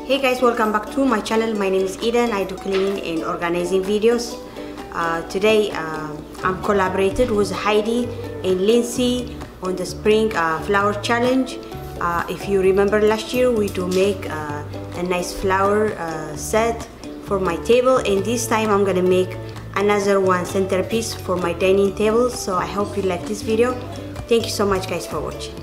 Hey guys, welcome back to my channel. My name is Eden. I do cleaning and organizing videos. Today I'm collaborated with Heidi and Lindsay on the spring flower challenge. If you remember last year, we do make a nice flower set for my table, and this time I'm gonna make another one centerpiece for my dining table. So I hope you like this video. Thank you so much guys for watching.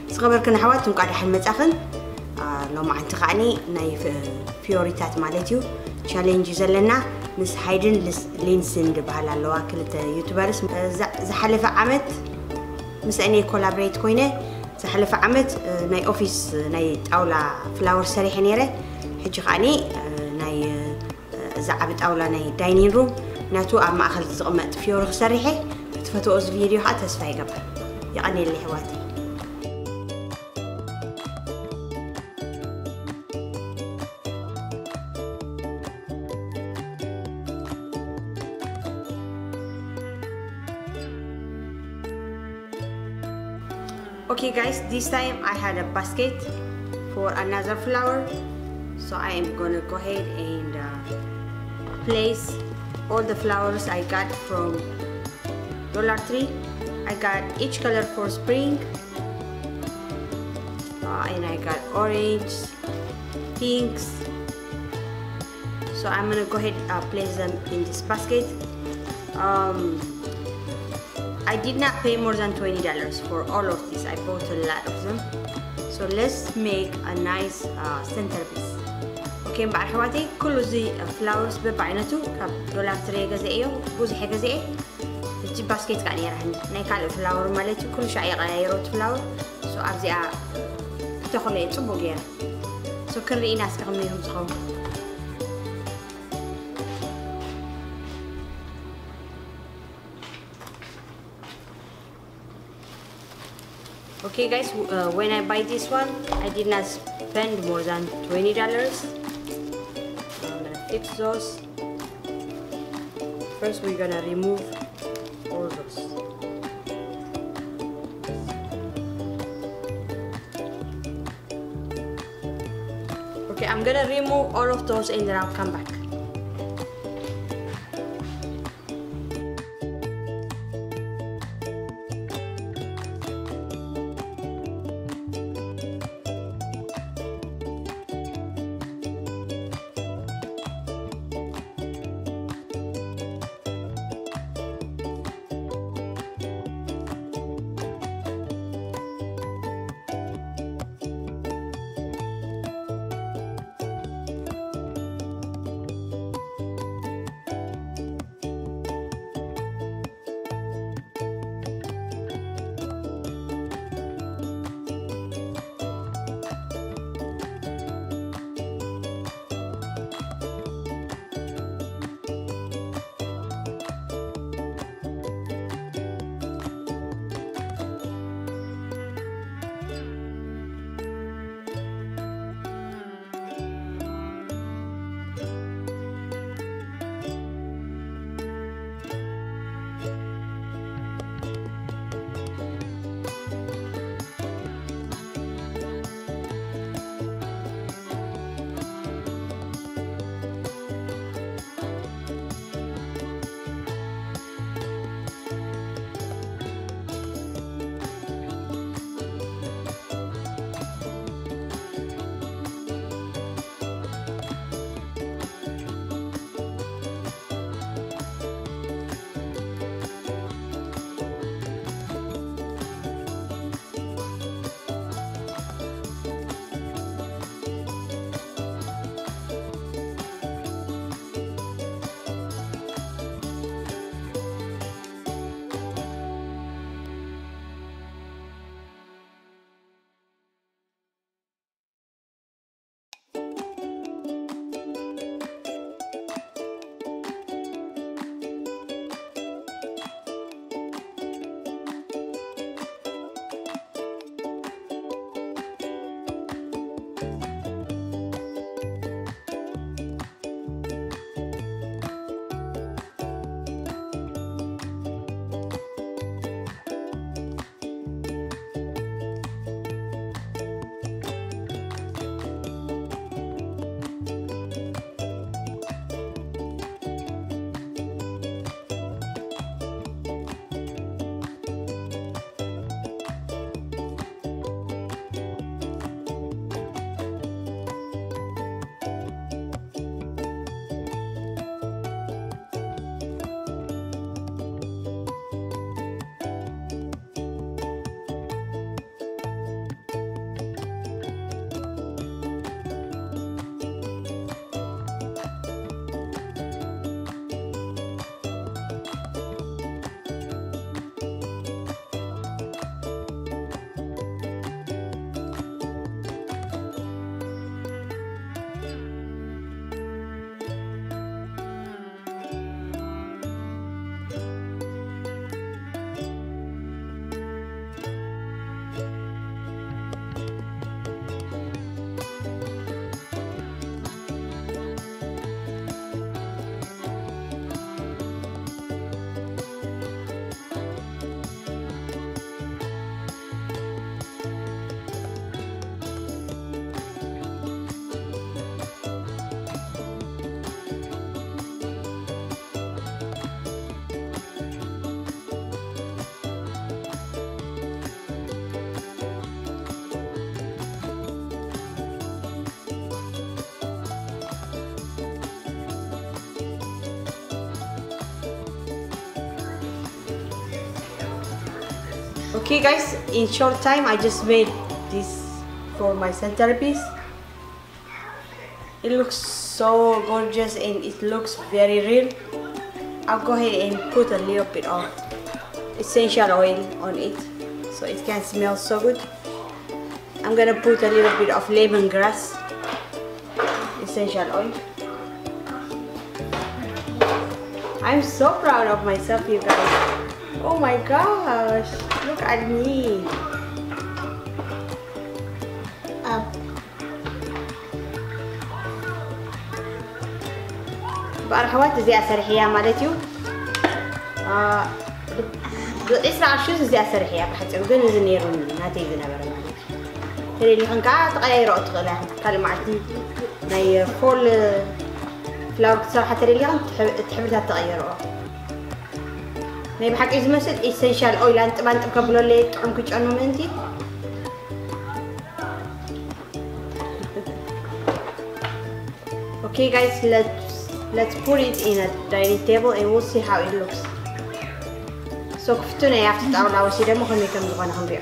صغبركن حواتكم قاعد حمد أخن لو ما عن تقعني نايف فيوريتات مالتيو challenge زلنا مس هايدن لينسن بحال الواكل يوتيوبرز زحلف عمت مس اني كولابريت كوينه زحلف عمت ناي اوفيس ناي طاولا فلاور سريح نيره حجي قاني ناي زعبت طاولا ناي داينين روم ناتو اب ماخذ زقمت فيور سريحه تفتوز فيديو حتى تسفاي قبل يعني اللي حواتي. Okay guys, this time I had a basket for another flower, so I am gonna go ahead and place all the flowers I got from Dollar Tree. I got each color for spring, and I got orange, pinks, so I'm gonna go ahead and place them in this basket. I did not pay more than $20 for all of this. I bought a lot of them. So let's make a nice centerpiece. Okay, بعد حواتي كل زي flowers ببعينته كاب دولار تري جزئيه جزء حاجة جزئيه. تجيب باسكت كأني راهن نايكال flower مالتي كل شيء غيرت flower. So أبزي تأخذ تبغى غير. So كل ناس كملهم تخون. Okay guys, when I buy this one, I did not spend more than $20. I'm gonna fix those. First we're gonna remove all those. Okay, I'm gonna remove all of those and then I'll come back. Okay guys, in short time I just made this for my centerpiece. It looks so gorgeous and it looks very real. I'll go ahead and put a little bit of essential oil on it so it can smell so good. I'm gonna put a little bit of lemongrass essential oil. I'm so proud of myself, you guys. Oh my gosh, look at me. بأرحوات زي أسرحية مالتيو. إسرع شوز زي أسرحية بحس أقول نزنيرون ناتي زنابر مالتي. هذي اللي خنقات غير أتغلى كلام عادي. ناي فول فلاور صراحة ترى اليوم تحبها تغيره. ناي بحق إذا مثل إسنشال أويل أنت ما أنت مقبله ليه تعمل كذا أنو منتي. Okay guys, let's put it in a dining table and we'll see how it looks. So كفتونا يا أختي تعالوا أول شيء ده ممكن نكمل غنا هنبيع.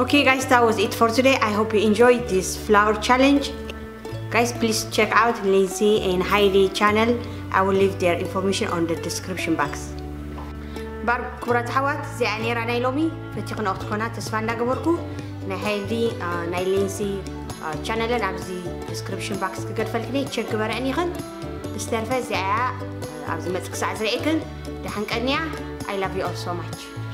Okay guys, that was it for today. I hope you enjoyed this flower challenge. Guys, please check out Lindsay and Hyde channel. I will leave their information on the description box. بار كبرات حوات زي عنيرة ناي لومي فتيقنا أختكونا تسفان دا قبركو ناي هايدي ناي لينسي channel نابزي description box كقد فالكني تشيك قبراني خن بسترفة زي عابزي متك ساعة زريكن دحنك أنيا I love you all so much.